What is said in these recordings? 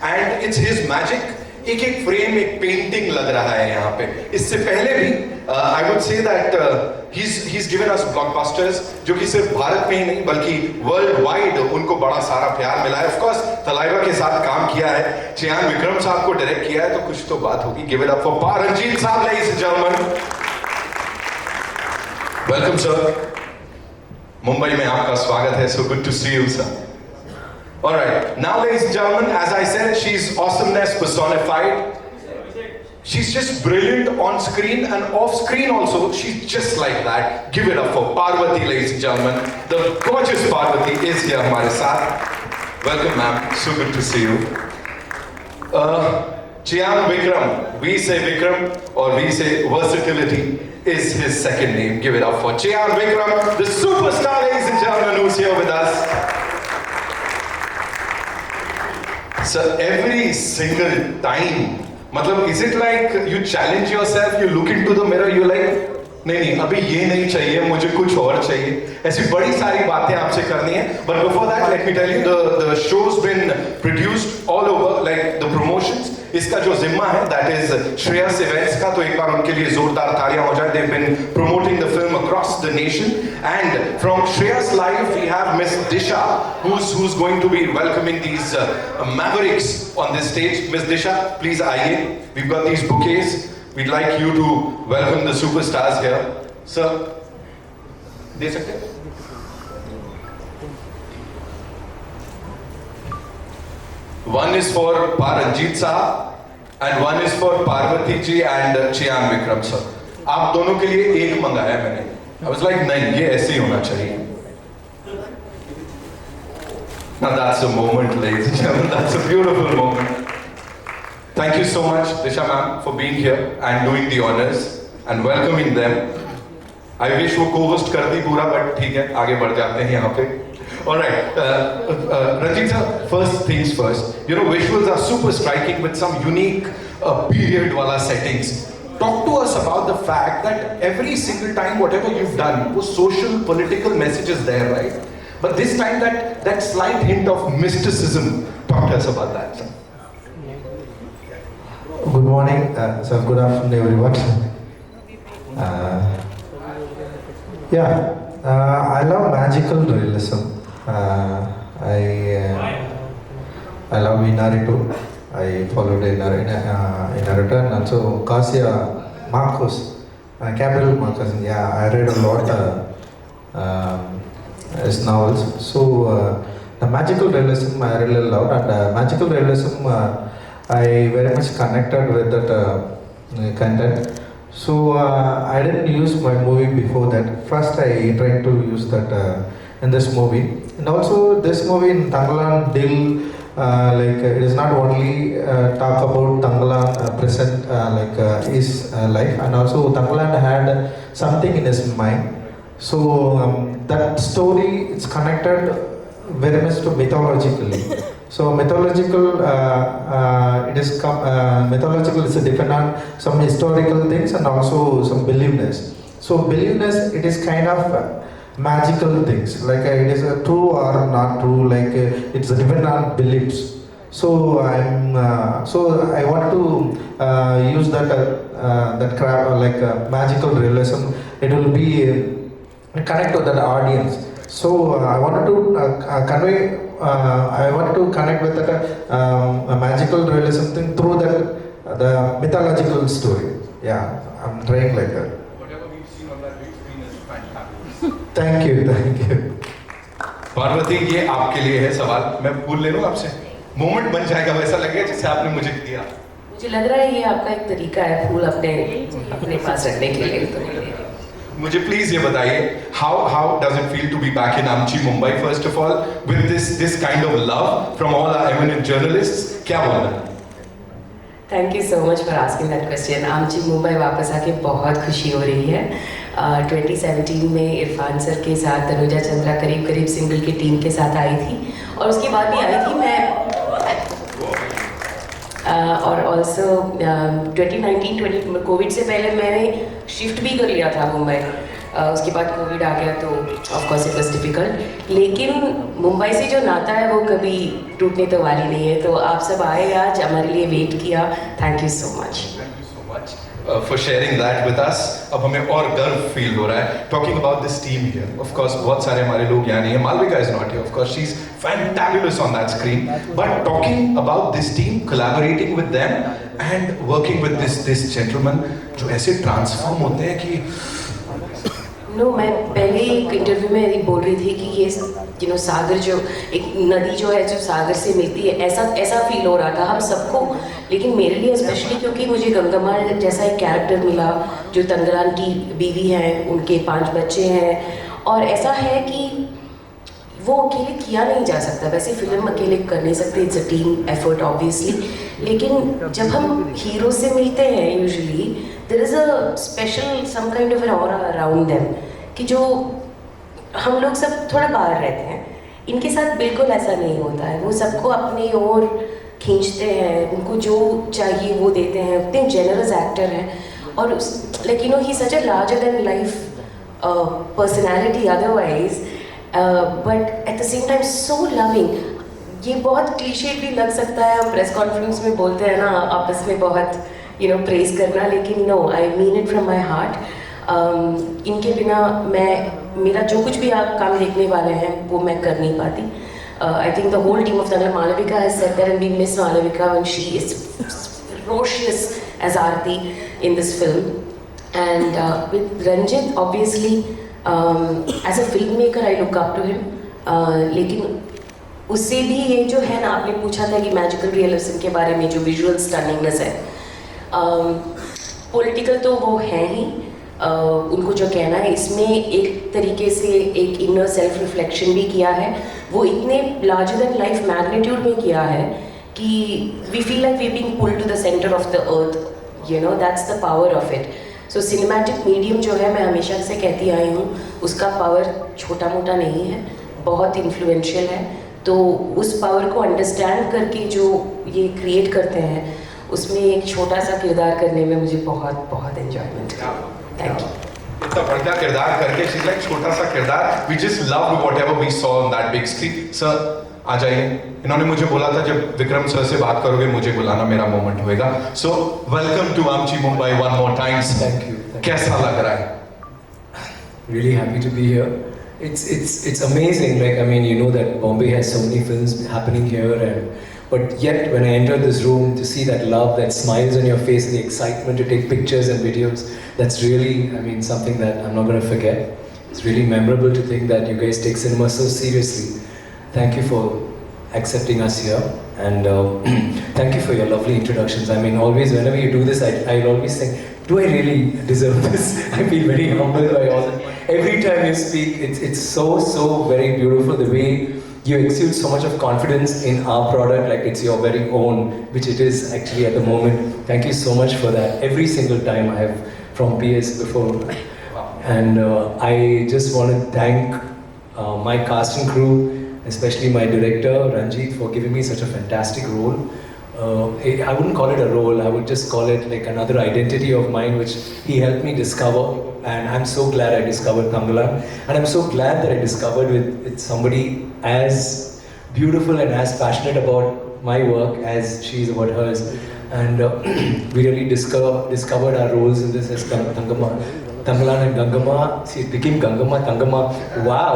and it's his magic. एक एक frame एक पेंटिंग लग रहा है यहाँ पे. इससे पहले भी I would say that he's given us blockbusters जो कि सिर्फ भारत में ही नहीं बल्कि वर्ल्ड वाइड उनको बड़ा सारा प्यार मिला है. Of course तलाइवा के साथ काम किया है, चियान विक्रम साहब को डायरेक्ट किया है, तो कुछ तो बात होगी. Give it up for Ranjit साहब, ladies and gentlemen. Welcome sir. Mumbai में आपका स्वागत है. So good to see you sir. Alright, now ladies and gentlemen, as I said, she's awesomeness personified. She's just brilliant on screen and off screen also. She's just like that. Give it up for Parvathy, ladies and gentlemen. The gorgeous Parvathy is here हमारे साथ. Welcome ma'am, so good to see you. Chiyaan Vikram, we say Vikram or we say versatility is his second name. Give it up for Chiyaan Vikram, the superstar, ladies and gentlemen, who's here with us. Sir, every single time, मतलब is it like you challenge yourself, you look into the mirror, you like नहीं अभी ये नहीं चाहिए, मुझे कुछ और चाहिए, ऐसी बड़ी सारी बातें आपसे करनी है. But before that, let me tell you, the show's been produced all over, like the promotions. इसका जो जिम्मा है, that is Shreyas Events का, तो एक बार उनके लिए जोरदार तालियां हो जाए. They've been promoting the film across the nation, and from Shreyas Live we have Miss Disha, who's going to be welcoming these mavericks on this stage. Miss Disha, please आइए. We've got these bouquets. We'd like you to welcome the superstars here. Sir, दे सकते हैं? One is for Ranjith साहब and one is for Parvathy ji and Chiyaan Vikram sir. आप दोनों के लिए एक मंगाया मैंने. I was like नहीं, ये ऐसे ही होना चाहिए. Now that's a moment, ladies and gentlemen. That's a beautiful moment. Thank you so much, Disha ma'am, for being here and doing the honors and welcoming them. I wish वो co-host कर दी पूरा, but ठीक है, आगे बढ़ जाते हैं यहाँ पे. All right, Ranjith sir, first things first. You know, visuals are super striking with some unique period wala settings. Talk to us about the fact that every single time, whatever you've done, was social, political messages there, right? But this time, that slight hint of mysticism. Talk to us about that, sir. Good morning, sir. Good afternoon, everyone. I love magical realism. I love Inarritu. I followed Inarritu and also Garcia Marcos, Gabriel Marcos. Yeah, I read a lot his novels. So the magical realism I really loved, and magical realism I very much connected with that content. So I didn't use my movie before that. First I tried to use that in this movie. And also this movie in Thangalaan Dil, it is not only talk about Thangalaan present his life, and also Thangalaan had something in his mind. So that story is connected very much to mythologically. So mythological, mythological is depend on some historical things and also some beliefness. So beliefness, it is kind of magical things, like it is true or not true, like it's depend on beliefs. So I want to use that craft, magical realism. It will be connect to that audience. So I wanted to I want to connect with that a magical realism thing through the mythological story. Yeah, I'm trying like that. Whatever we've seen on that big screen is fantastic. Thank you. Parvati, ये आपके लिए है सवाल. मैं फूल ले लूं आपसे. Moment बन जाएगा वैसा लगेगा जैसे आपने मुझे दिया. मुझे लग रहा है ये आपका एक तरीका है फूल अपने पास रखने के लिए. तो मुझे प्लीज ये बताइए, how does it feel to be back in Amchi, Mumbai, first of all, with this kind of love from all our eminent journalists? क्या बोलना है? Thank you so much for asking that question. आमची मुंबई वापस आके बहुत खुशी हो रही है. 2017 में इरफान सर के साथ तनुजा चंद्रा करीब सिंगल की टीम के साथ आई थी, और उसके बाद भी आई थी मैं. और ऑल्सो 2019 कोविड से पहले मैंने शिफ्ट भी कर लिया था मुंबई. उसके बाद कोविड आ गया तो of course it was difficult, लेकिन मुंबई से जो नाता है वो कभी टूटने तो वाली नहीं है। तो आप सब आए आज, हमारे लिए वेट किया, thank you so much. For sharing that with us. अब हमें और गर्व फील हो रहा है talking about this team here. Of course बहुत सारे हमारे लोग यहाँ नहीं है. Malvika is not here. Of course she's fantabulous on that screen. But talking about this team, collaborating with them and working with this gentleman जो ऐसे transform होते हैं कि मैं पहले एक इंटरव्यू में बोल रही थी कि ये सागर जो एक नदी जो है जो सागर से मिलती है, ऐसा फील हो रहा था हम सबको। लेकिन मेरे लिए स्पेशली क्योंकि मुझे गंगम्मा जैसा एक कैरेक्टर मिला जो तंगलान की बीवी हैं, उनके 5 बच्चे हैं, और ऐसा है कि वो अकेले किया नहीं जा सकता। वैसे फिल्म अकेले कर नहीं सकते, it's a team effort obviously, लेकिन जब हम हीरो से मिलते हैं usually there is a special some kind of an aura around them कि जो हम लोग सब थोड़ा बाहर रहते हैं, इनके साथ बिल्कुल ऐसा नहीं होता है। वो सबको अपनी ओर खींचते हैं, उनको जो चाहिए वो देते हैं, उतने जेनरस एक्टर हैं, और like you know he such a larger than life personality otherwise, but at the same time so loving. ये बहुत क्लीशे भी लग सकता है, हम प्रेस कॉन्फ्रेंस में बोलते हैं ना आपस में बहुत प्रेज करना, लेकिन no, I mean it from my heart. इनके बिना मेरा जो कुछ भी आप काम देखने वाले हैं वो मैं कर नहीं पाती। I think the whole team of Thangalaan, Malavika has said that, and we miss Malavika when she is ferocious as Aarti in this film. And with Ranjith, obviously, as a filmmaker, I look up to him. लेकिन उससे भी ये जो है ना, आपने पूछा था कि मैजिकल रियलिज्म के बारे में, जो विजुअल स्टनिंगनेस है, पॉलिटिकल तो वो है ही, उनको जो कहना है, इसमें एक तरीके से एक इनर सेल्फ रिफ्लेक्शन भी किया है। वो इतने लार्जर देन लाइफ मैग्नीट्यूड में किया है कि we feel like we being pulled to the centre of the earth, that's the power of it. So cinematic medium जो है, मैं हमेशा से कहती आई हूँ, उसका पावर छोटा मोटा नहीं है, बहुत इन्फ्लुएंशियल है। तो उस पावर को अंडरस्टैंड करके जो ये क्रिएट करते हैं, उसमें एक छोटा सा किरदार करने में मुझे बहुत बहुत एंजॉयमेंट है। Thank you. इतना बड़ा किरदार करके शीज लाइक छोटा सा किरदार, we just loved whatever we saw on that big screen. Sir आ जाइए, इन्होंने मुझे बोला था जब विक्रम सर से बात करोगे मुझे बुलाना, मेरा मोमेंट होएगा। सो वेलकम टू आमची Mumbai one more times. Thank you. कैसा लग रहा है? Really happy to be here. It's amazing. Like, I mean, you know that Bombay has so many films happening here, but yet when I entered this room, to see that love, that smiles on your face, the excitement to take pictures and videos, that's really, I mean, something that I'm not going to forget. It's really memorable to think that you guys take cinema so seriously. Thank you for accepting us here, and thank you for your lovely introductions. I mean, always whenever you do this, I'll always think, do I really deserve this? I feel very humbled by all that. Every time you speak, it's so very beautiful, the way you exude so much of confidence in our product, like it's your very own, which it is actually at the moment. Thank you so much for that. Every single time I have from PS before. And I just want to thank my cast and crew, especially my director, Ranjith, for giving me such a fantastic role. I wouldn't call it a role, I would just call it like another identity of mine, which he helped me discover. And I'm so glad I discovered Thangalaan. And I'm so glad that I discovered with somebody as beautiful and as passionate about my work as she is about hers. And we really discovered our roles in this as Thangalaan and Gangamma. See, it became Gangamma, Thangamma. Wow!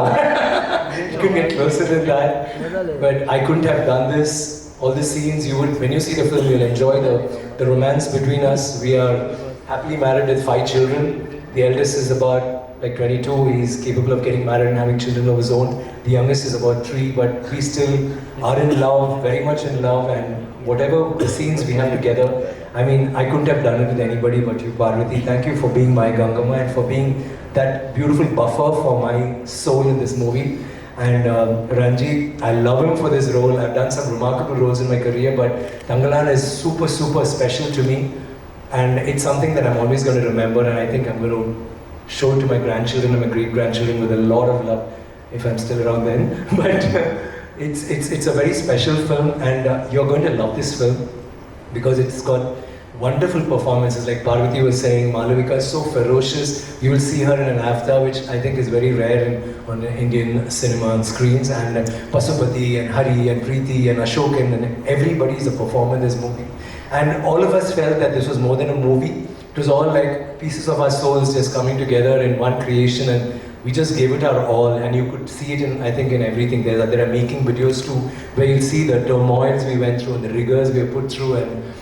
You couldn't get closer than that. But I couldn't have done this. All the scenes, when you see the film, you'll enjoy the romance between us. We are happily married with 5 children. The eldest is about like 22. He's capable of getting married and having children of his own. The youngest is about 3, but we still are in love, very much in love. And whatever the scenes we have together, I mean, I couldn't have done it with anybody but you, Parvathy. Thank you for being my Gangamma and for being that beautiful buffer for my soul in this movie. And Ranjith, I love him for this role. I've done some remarkable roles in my career, but Thangalaan is super special to me, and it's something that I'm always going to remember, and I think I'm going to show to my grandchildren and my great-grandchildren with a lot of love, if I'm still around then. But it's a very special film, and you're going to love this film because it's got wonderful performances. Like Parvathy was saying, Malavika is so ferocious. You will see her in an avatar, which I think is very rare on Indian cinema on screens. And Pasupati and Hari and Preeti and Ashokan and everybody is a performer in this movie. And all of us felt that this was more than a movie. It was all like pieces of our souls just coming together in one creation, and we just gave it our all. And you could see it in, I think, in everything. There are making videos too, where you'll see the turmoils we went through and the rigors we were put through. And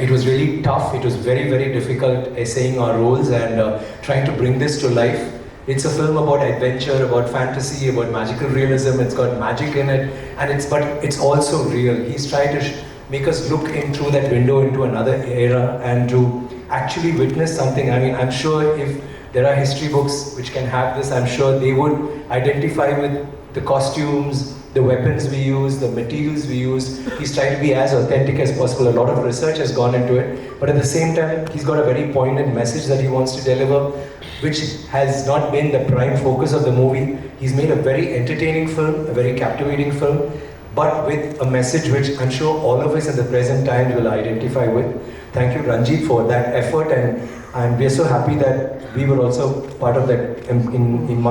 it was really tough. It was very, very difficult essaying our roles and trying to bring this to life. It's a film about adventure, about fantasy, about magical realism. It's got magic in it, and but it's also real. He's trying to make us look in through that window into another era and to actually witness something. I mean, I'm sure if there are history books which can have this, I'm sure they would identify with the costumes, the weapons we use, the materials we use. He's trying to be as authentic as possible. A lot of research has gone into it, but at the same time, he's got a very poignant message that he wants to deliver, which has not been the prime focus of the movie. He's made a very entertaining film, a very captivating film, but with a message which I'm sure all of us in the present times will identify with. Thank you, Ranjith, for that effort, and we're so happy that we were also part of that in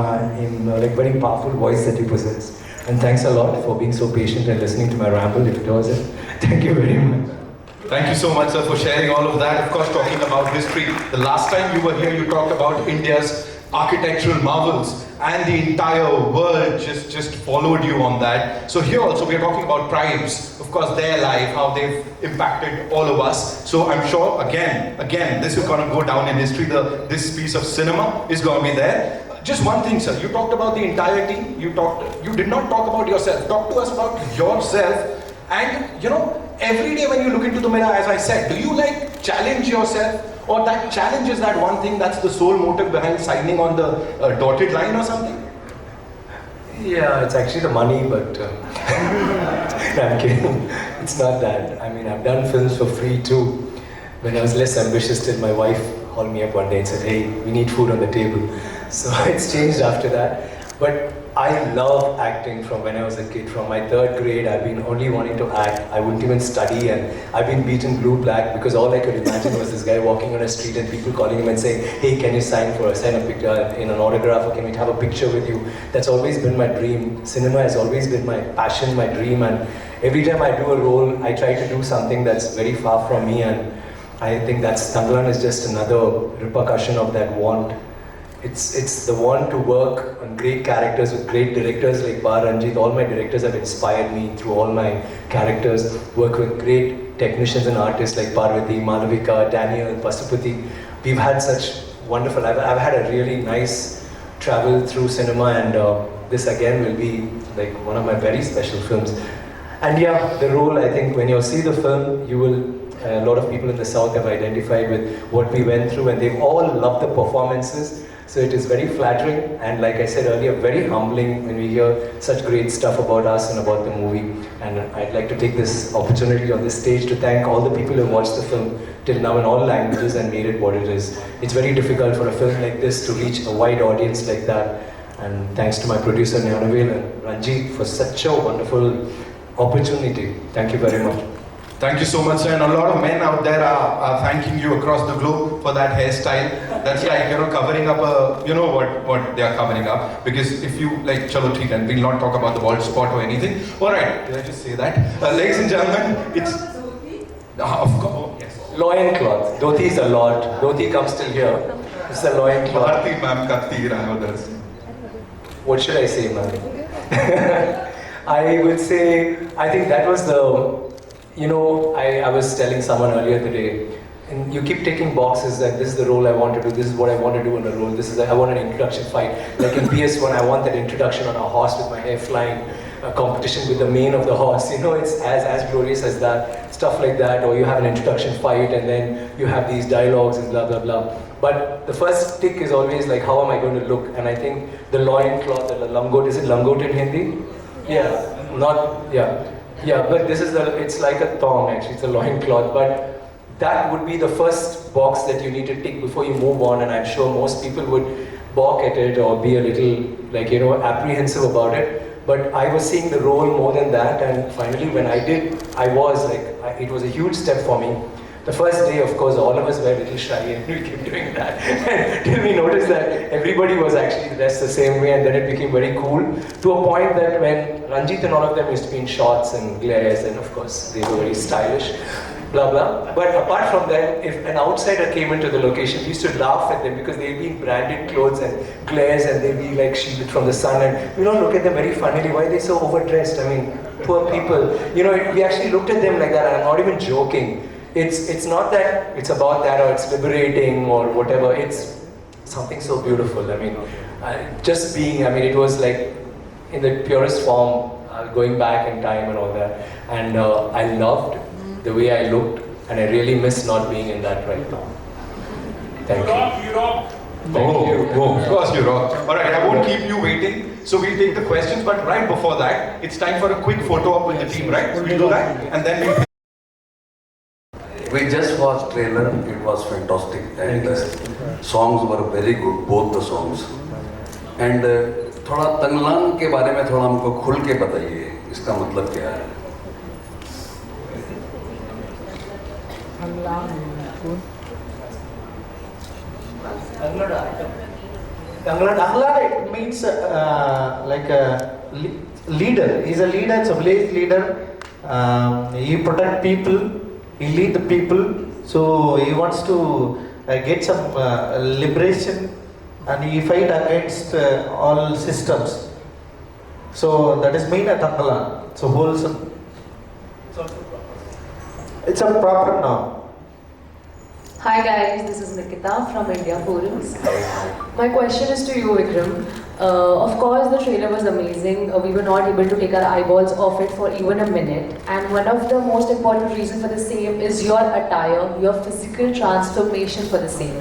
like very powerful voice that you possess. And thanks a lot for being so patient and listening to my ramble, if it wasn't. Thank you very much. Thank you so much, sir, for sharing all of that. Of course, talking about history. The last time you were here, you talked about India's architectural marvels, and the entire world just followed you on that. So here also, we are talking about tribes. Of course, their life, how they've impacted all of us. So I'm sure, again, this is going to go down in history. This piece of cinema is going to be there. Just one thing, sir. You talked about the entire team. You did not talk about yourself. Talk to us about yourself. And every day when you look into the mirror, as I said, do you like challenge yourself? Or that challenge is that one thing that's the sole motive behind signing on the dotted line or something? Yeah, it's actually the money, but no, I'm kidding. It's not that. I mean, I've done films for free too. When I was less ambitious, till my wife called me up one day and said, "Hey, we need food on the table." So it's changed after that. But I love acting from when I was a kid. From my 3rd grade, I've been only wanting to act. I wouldn't even study, and I've been beaten blue black because all I could imagine was this guy walking on a street and people calling him and saying, "Hey, can you sign a picture in an autograph, or can we have a picture with you?" That's always been my dream. Cinema has always been my passion, my dream, and every time I do a role, I try to do something that's very far from me, and I think Thangalaan is just another repercussion of that want. It's the want to work on great characters with great directors like Ranjith. All my directors have inspired me through all my characters. Work with great technicians and artists like Parvathy, Malavika, Daniel, Pasupati. We've had such wonderful. I've had a really nice travel through cinema, and this again will be like one of my very special films. And yeah, the role, I think when you see the film, you will. A lot of people in the South have identified with what we went through, and they've all loved the performances. So it is very flattering, and like I said earlier, very humbling when we hear such great stuff about us and about the movie. And I'd like to take this opportunity on this stage to thank all the people who have watched the film till now in all languages and made it what it is. It's very difficult for a film like this to reach a wide audience like that. And thanks to my producer Nyanavel and Ranjith for such a wonderful opportunity. Thank you very much. Thank you so much, sir. And a lot of men out there are thanking you across the globe for that hairstyle. That's like, covering up what they are covering up. Because if you, like, chalo theek hai, we'll not talk about the bald spot or anything. Alright, did I just say that? Ladies and gentlemen, it's... of course, oh, yes. Loin cloth. Dhoti is a lot. Dhoti comes till here. It's a loin cloth. Bharti ma'am ka tir. What should I say, ma'am? I would say, I think that was the... I was telling someone earlier today, and you keep taking boxes that this is the role I want to do, this is what I want to do in a role, I want an introduction fight. Like in PS1, I want that introduction on a horse with my hair flying, a competition with the mane of the horse. It's as glorious as that, stuff like that. Or you have an introduction fight and then you have these dialogues and blah, blah, blah. But the first tick is always like, how am I going to look? And I think the loincloth, the langot, is it langot in Hindi? Yeah, but it's like a thong actually, it's a loincloth. But that would be the first box that you need to tick before you move on, and I'm sure most people would balk at it or be a little, apprehensive about it. But I was seeing the role more than that, and finally when I did, it was a huge step for me. The first day, of course, all of us were a little shy and we kept doing that. Till we noticed that everybody was actually dressed the same way, and then it became very cool to a point that when Ranjith and all of them used to be in shorts and glares, and of course they were very stylish, blah blah. But apart from that, if an outsider came into the location, we used to laugh at them because they'd be in branded clothes and glares, and they'd be like shielded from the sun, and we don't look at them very funnily. Why are they so overdressed? I mean, poor people. You know, we actually looked at them like that, and I'm not even joking. It's not that it's about that or it's liberating or whatever. It's something so beautiful. I mean, just being. I mean, it was like in the purest form, going back in time and all that. And I loved the way I looked, and I really miss not being in that right now. Thank you. Thank you. Oh, of course you rock. Alright, I won't keep you waiting. So we'll take the questions, but right before that, it's time for a quick photo op with the team, right? We'll do that, and then we'll... We just watched trailer, it was fantastic, and songs were very good, both the songs. And थोड़ा तंगलान के बारे में थोड़ा हमको खुल के बताइए, इसका मतलब क्या है? Thangalaan, it means like a leader. He's a leader, it's a village leader. He protect people, he lead the people. So he wants to get some liberation, and he fight against all systems. So that is mean at Thangalaan. So wholesome. It's a proper noun. Hi guys, this is Nikita from India Forums. My question is to you, Vikram. Of course, the trailer was amazing. We were not able to take our eyeballs off it for even a minute. And one of the most important reasons for the same is your attire, your physical transformation for the same.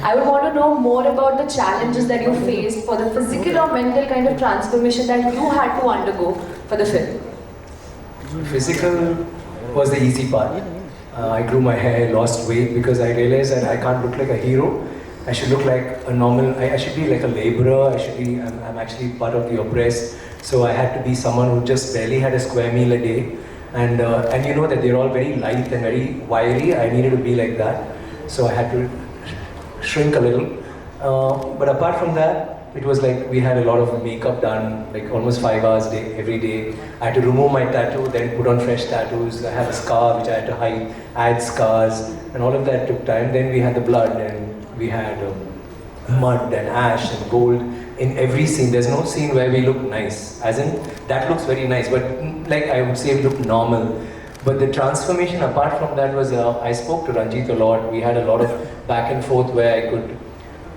I would want to know more about the challenges that you faced for the physical or mental kind of transformation that you had to undergo for the film. Physical was the easy part. I grew my hair, lost weight because I realized that I can't look like a hero. I should look like a normal, I should be like a laborer, I'm actually part of the oppressed. So I had to be someone who just barely had a square meal a day. And you know that they're all very light and very wiry. I needed to be like that. So I had to shrink a little. But apart from that, it was like we had a lot of makeup done, like almost 5 hours every day. I had to remove my tattoo, then put on fresh tattoos. I have a scar which I had to hide, add scars, and all of that took time. Then we had the blood, and we had mud and ash and gold in every scene. There's no scene where we look nice, as in that looks very nice, but like I would say it looked normal. But the transformation apart from that was, I spoke to Ranjith a lot. We had a lot of back and forth where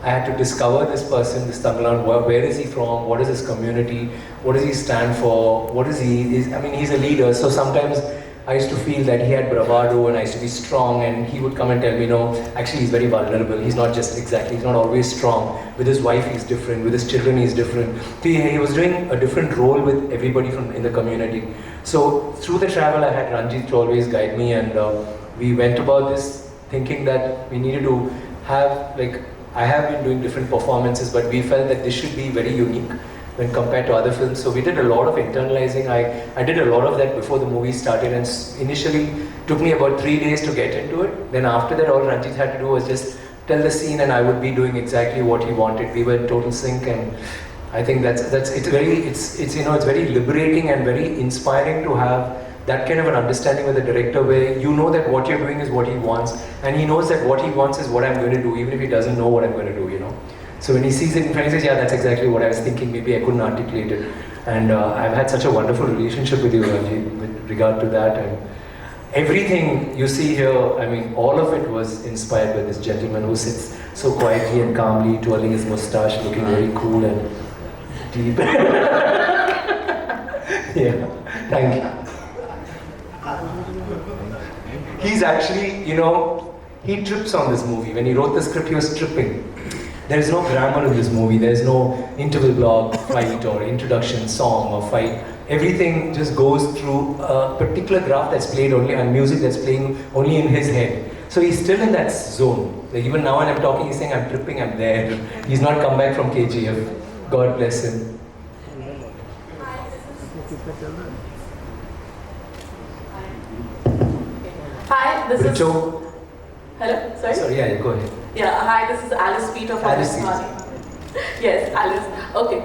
I had to discover this person, this Thangalaan, where is he from, what is his community, what does he stand for, what is he, I mean he's a leader, so sometimes I used to feel that he had bravado and I used to be strong, and he would come and tell me, no, actually he's very vulnerable, he's not always strong. With his wife he's different, with his children he's different. He was doing a different role with everybody in the community. So through the travel I had Ranjith to always guide me, and we went about this thinking that we needed to have, like, I have been doing different performances, but we felt that this should be very unique when compared to other films. So we did a lot of internalizing. I did a lot of that before the movie started, and initially took me about 3 days to get into it. Then after that, all Ranjith had to do was just tell the scene, and I would be doing exactly what he wanted. We were in total sync, and I think it's very liberating and very inspiring to have that kind of an understanding with the director, where you know that what you're doing is what he wants, and he knows that what he wants is what I'm going to do, even if he doesn't know what I'm going to do, you know. So when he sees it in front, he says, yeah, that's exactly what I was thinking, maybe I couldn't articulate it. And I've had such a wonderful relationship with you, Ranjith, with regard to that. And everything you see here, I mean, all of it was inspired by this gentleman who sits so quietly and calmly, twirling his moustache, looking very cool and deep. Yeah, thank you. He's actually, you know, he trips on this movie. When he wrote the script, he was tripping. There is no grammar in this movie. There is no interval block, fight, or introduction, song, or fight. Everything just goes through a particular graph that's played only, and music that's playing only in his head. So he's still in that zone. Like even now when I'm talking, he's saying, I'm tripping, I'm there. He's not come back from KGF. God bless him. Hi, this is... Hello? Sorry? Sorry, yeah, go ahead. Yeah, hi, this is Alice Peter from Alice Ismali. Yes, Alice. Okay.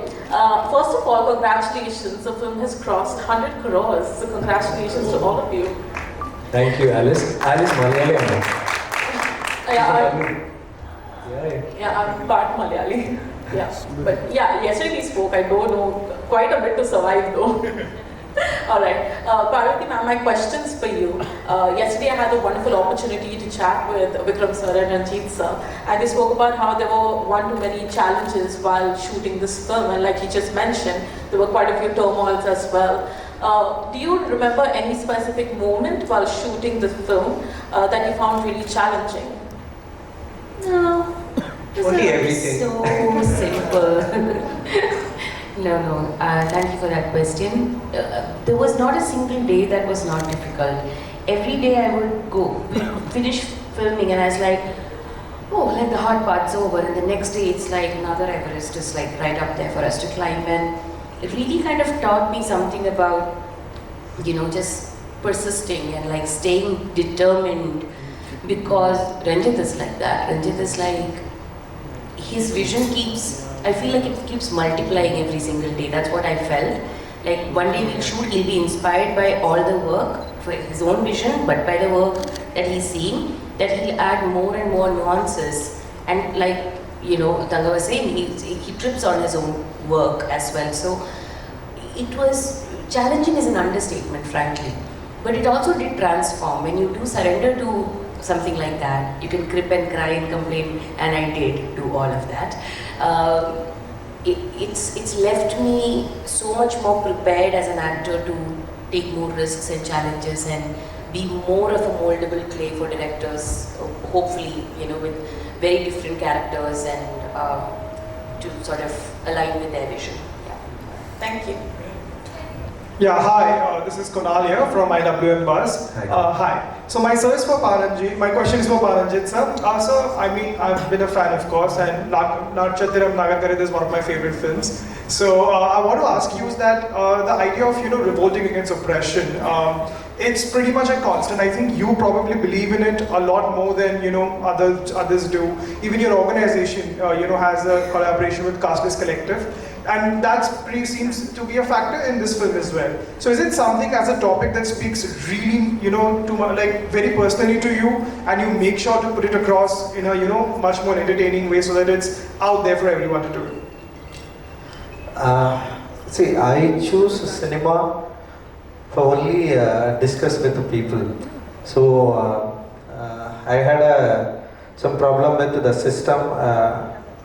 First of all, congratulations. The film has crossed 100 crores. So congratulations to all of you. Thank you, Alice. Alice Malayali. I'm part Malayali. Yeah, but yeah, yesterday we spoke. I don't know quite a bit to survive though. All right, Parvathy ma'am, my questions for you. Yesterday I had the wonderful opportunity to chat with Vikram sir and Ranjith sir, and they spoke about how there were one too many challenges while shooting this film, and like he just mentioned, there were quite a few turmoils as well. Do you remember any specific moment while shooting the film that you found really challenging? No. Only everything. So simple. No. Thank you for that question. There was not a single day that was not difficult. Every day I would finish filming and I was like, oh, like the hard part's over. And the next day it's like another Everest is like right up there for us to climb. And it really kind of taught me something about, just persisting and like staying determined, because Ranjith is like that. Ranjith is like, his vision I feel like it keeps multiplying every single day. That's what I felt. Like one day we'll shoot, he'll be inspired by all the work for his own vision, but by the work that he's seeing, that he'll add more and more nuances. And like, Thanga was saying, he trips on his own work as well. So it was challenging is an understatement, frankly. But it also did transform. When you do surrender to something like that, you can crip and cry and complain, and I did do all of that. It's left me so much more prepared as an actor to take more risks and challenges and be more of a moldable clay for directors, hopefully, with very different characters and to sort of align with their vision. Yeah. Thank you. Yeah, hi, this is Kunal here from IWM Buzz. Hi. So my question is for Paranjit sir. Sir, I've been a fan, of course, and Natchathiram Nagarkare is one of my favorite films. So I want to ask you is that the idea of revolting against oppression, it's pretty much a constant. I think you probably believe in it a lot more than others do. Even your organization has a collaboration with Casteless Collective. And that seems to be a factor in this film as well. So is it something as a topic that speaks really, very personally to you, and you make sure to put it across in a, much more entertaining way so that it's out there for everyone to do? See, I choose cinema for only discuss with the people. So I had some problem with the system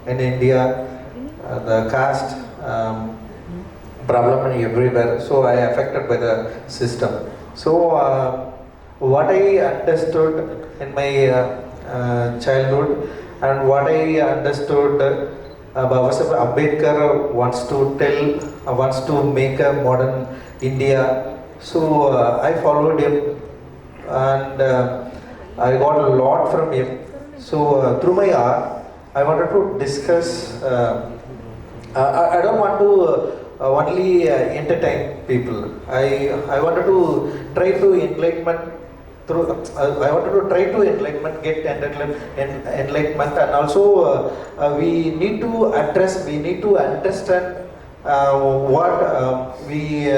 in India, the caste problem everywhere. So I affected by the system. So what I understood in my childhood and what I understood Baba Saheb Ambedkar wants to make a modern India. So I followed him and I got a lot from him. So through my art, I wanted to discuss. I don't want to only entertain people. I wanted to try to enlightenment through. I wanted to try to enlightenment, get enlightenment, and also we need to address. We need to understand what we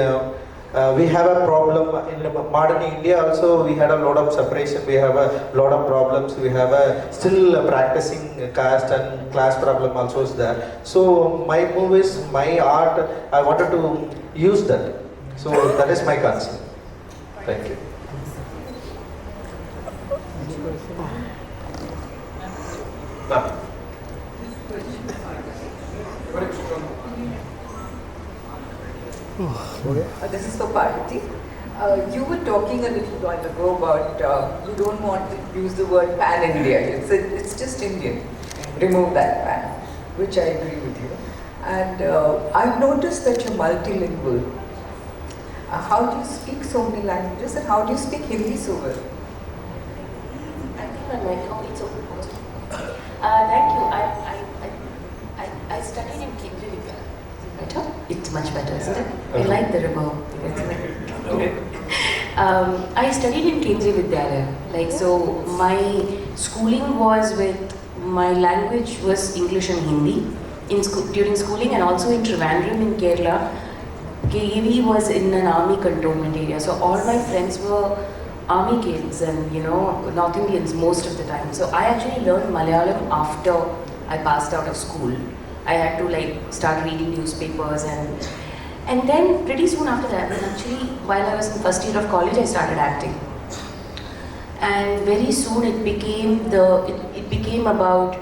have a problem in modern India. Also, we had a lot of separation. We have a lot of problems. We have still practicing caste and class problem also is there. So my movies, my art, I wanted to use that. So that is my concern. Thank you. This is for Parvathy. You were talking a little while ago about you don't want to use the word pan-India. It's just Indian. Remove that pan, which I agree with you. And I've noticed that you're multilingual. How do you speak so many languages, and how do you speak Hindi so well? I think I like how it's open. Thank you. I studied in Kendrick. Better? It's much better, isn't it? I like the reverb. I studied in Kendriya Vidyalaya. Like, so my schooling was with, my language was English and Hindi during schooling, and also in Trivandrum in Kerala. KEV was in an army cantonment area, so all my friends were army kids and, you know, North Indians most of the time. So I actually learned Malayalam after I passed out of school. I had to like start reading newspapers, and then pretty soon after that, actually while I was in first year of college, I started acting. And very soon it became about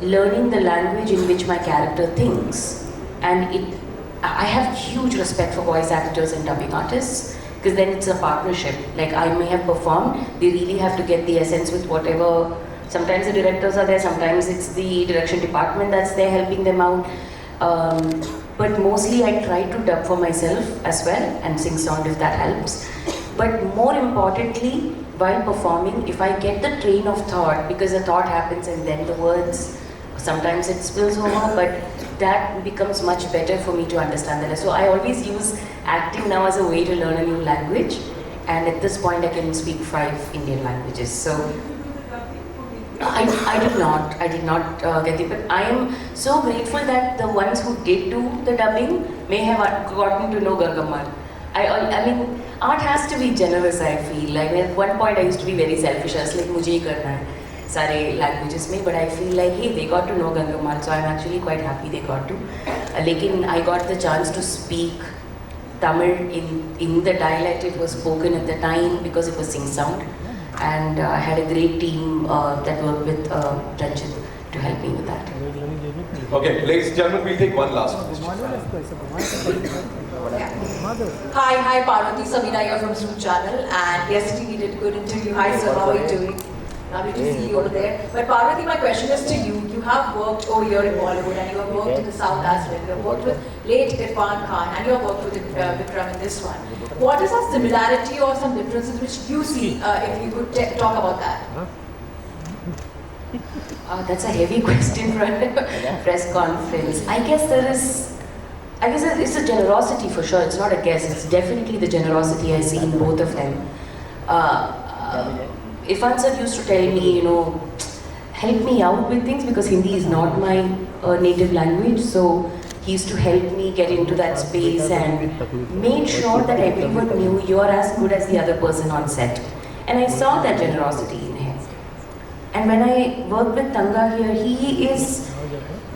learning the language in which my character thinks. And I have huge respect for voice actors and dubbing artists, because then it's a partnership. Like, I may have performed, they really have to get the essence with whatever. Sometimes the directors are there, sometimes it's the direction department that's there helping them out. But mostly I try to dub for myself as well and sing sound if that helps. But more importantly, while performing, if I get the train of thought, because the thought happens and then the words, sometimes it spills over, but that becomes much better for me to understand the rest. So I always use acting now as a way to learn a new language, and at this point I can speak 5 Indian languages. So I did not get it, but I am so grateful that the ones who did do the dubbing may have gotten to know Gargamar. I mean, art has to be generous, I feel. Like, at one point I used to be very selfish. I was like, mujhe hi karna hai, sare languages mein, but I feel like, hey, they got to know Gangamar, so I'm actually quite happy they got to. Lekin I got the chance to speak Tamil in the dialect it was spoken at the time, because it was sing sound. And I had a great team that worked with Ranjith to help me with that. Okay, ladies and gentlemen, we'll take one last question. Hi, Parvathy, Samina here from Zoom channel, and yesterday we did a good interview. Hi sir, how are you doing? Lovely to see you over there. But Parvathy, my question is to you. You have worked over here in Bollywood, and you have worked in the South as well. You have worked with late Irfan Khan, and you have worked with Vikram in this one. What is a similarity or some differences which you see, if you could talk about that? That's a heavy question for a press conference. I guess it's a generosity for sure. It's not a guess. It's definitely the generosity I see in both of them. Irfan sir used to tell me, you know, help me out with things, because Hindi is not my native language. So he used to help me get into that space and made sure that everyone knew you're as good as the other person on set. And I saw that generosity in him. And when I worked with Tanga here,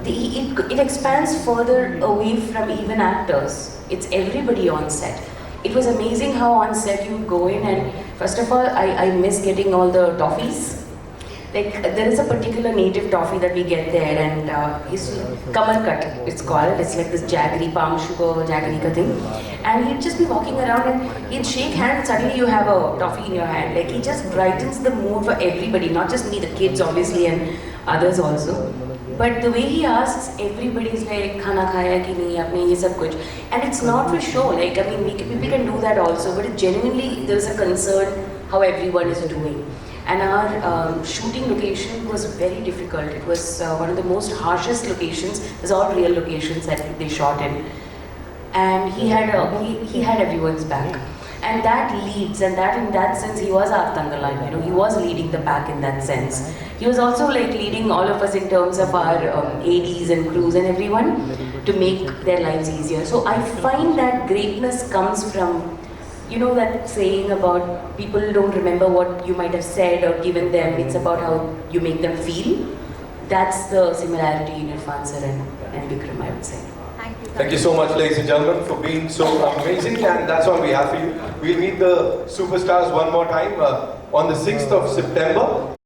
it expands further away from even actors. It's everybody on set. It was amazing how on set you would go in, and first of all, I miss getting all the toffees. Like, there is a particular native toffee that we get there, and it's Uncut, it's called. It's like this jaggery, palm sugar jaggery ka thing. And he'd just be walking around and he'd shake hands, suddenly you have a toffee in your hand. Like, he just brightens the mood for everybody, not just me, the kids obviously, and others also. But the way he asks, everybody's like, khana khaya ki nahi, apne ye sab kuch. And it's not for show, like, I mean, people can do that also, but it genuinely, there's a concern how everyone is doing. And our shooting location was very difficult. It was one of the most harshest locations. It's all real locations that they shot in. And he had everyone's back. And that leads, and that in that sense, he was our Thangalaan, you know, he was leading the pack in that sense. He was also like leading all of us in terms of our ADs and crews and everyone to make their lives easier. So I find that greatness comes from, you know, that saying about people don't remember what you might have said or given them, it's about how you make them feel. That's the similarity in Irfan sir and Vikram, I would say. Thank you so much, ladies and gentlemen, for being so amazing, and that's all we have for you. We'll meet the superstars one more time on the 6th of September.